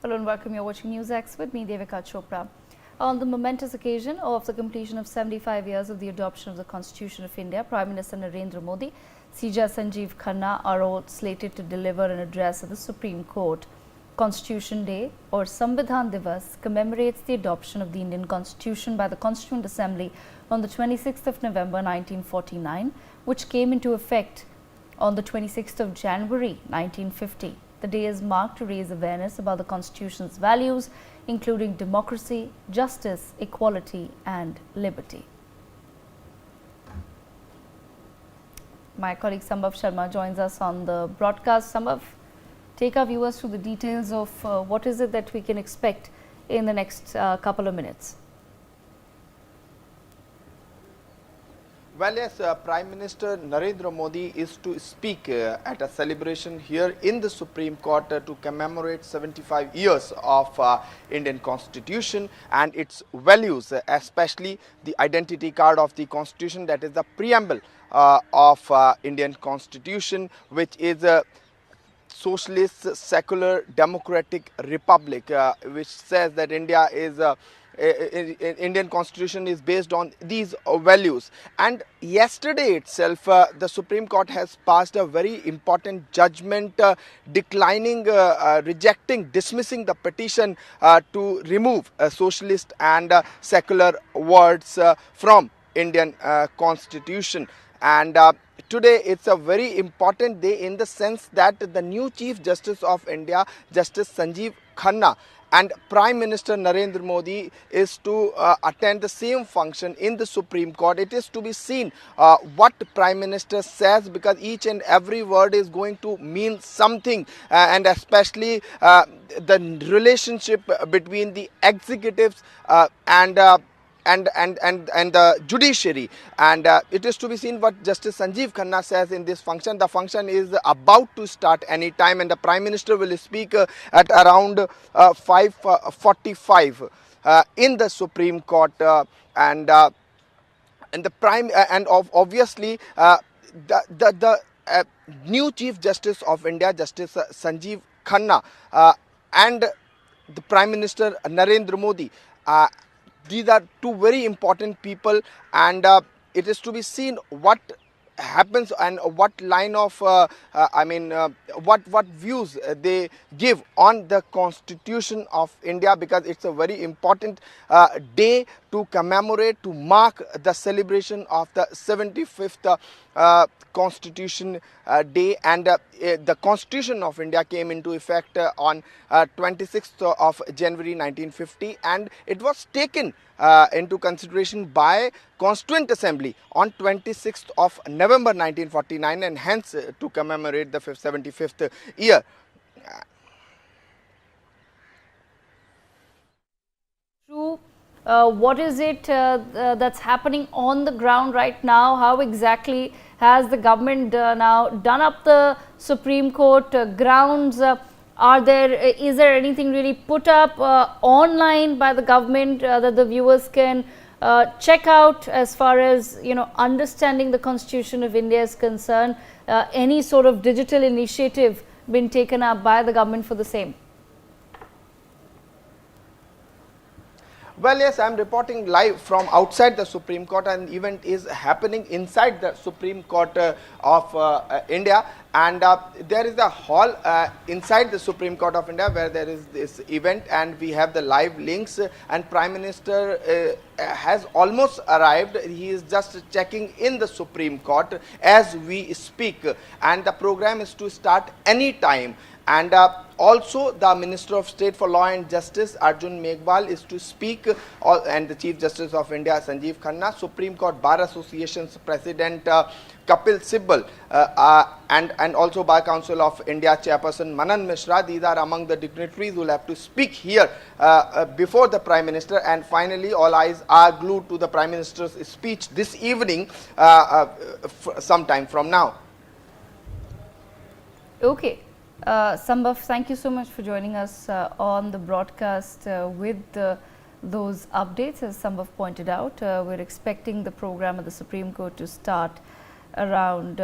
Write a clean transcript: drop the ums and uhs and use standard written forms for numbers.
Hello and welcome. You're watching NewsX with me, Devika Chopra. On the momentous occasion of the completion of 75 years of the adoption of the Constitution of India, Prime Minister Narendra Modi, CJ Sanjeev Khanna are all slated to deliver an address at the Supreme Court. Constitution Day or Samvidhan Divas commemorates the adoption of the Indian Constitution by the Constituent Assembly on the 26th of November 1949, which came into effect on the 26th of January 1950. The day is marked to raise awareness about the Constitution's values, including democracy, justice, equality and liberty. My colleague Sambhav Sharma joins us on the broadcast. Sambhav, take our viewers through the details of what is it that we can expect in the next couple of minutes. Well, yes, Prime Minister Narendra Modi is to speak at a celebration here in the Supreme Court to commemorate 75 years of Indian Constitution and its values, especially the identity card of the Constitution, that is the preamble of Indian Constitution, which is a socialist, secular, democratic republic, which says that India is Indian Constitution is based on these values. And yesterday itself, the Supreme Court has passed a very important judgment declining, rejecting, dismissing the petition to remove socialist and secular words from Indian Constitution. And today it's a very important day in the sense that the new Chief Justice of India, Justice Sanjeev Khanna, and Prime Minister Narendra Modi is to attend the same function in the Supreme Court. It is to be seen what Prime Minister says, because each and every word is going to mean something, and especially the relationship between the executives and the judiciary. And it is to be seen what Justice Sanjeev Khanna says in this function. The function is about to start any time, and the Prime Minister will speak at around 5:45 in the Supreme Court, and the Prime and obviously the new Chief Justice of India, Justice Sanjeev Khanna, and the Prime Minister Narendra Modi, these are two very important people, and it is to be seen what happens and what line of what views they give on the Constitution of India, because it's a very important day to commemorate, to mark the celebration of the 75th Constitution Day. And the Constitution of India came into effect on 26th of January 1950, and it was taken into consideration by Constituent Assembly on 26th of November 1949, and hence to commemorate the 75th year. What is it that's happening on the ground right now? How exactly has the government now done up the Supreme Court grounds? Is there anything really put up online by the government that the viewers can check out as far as understanding the Constitution of India is concerned? Any sort of digital initiative been taken up by the government for the same? Well, yes, I am reporting live from outside the Supreme Court. An event is happening inside the Supreme Court of India, and there is a hall inside the Supreme Court of India where there is this event, and we have the live links, and Prime Minister has almost arrived. He is just checking in the Supreme Court as we speak, and the program is to start any time. And also the Minister of State for Law and Justice, Arjun Meghwal, is to speak, and the Chief Justice of India, Sanjeev Khanna, Supreme Court Bar Association's President Kapil Sibal, and also Bar Council of India Chairperson Manan Mishra. These are among the dignitaries who will have to speak here before the Prime Minister. And finally, all eyes are glued to the Prime Minister's speech this evening, sometime from now. Okay. Sambhav, thank you so much for joining us on the broadcast with those updates. As Sambhav pointed out, we're expecting the program at the Supreme Court to start around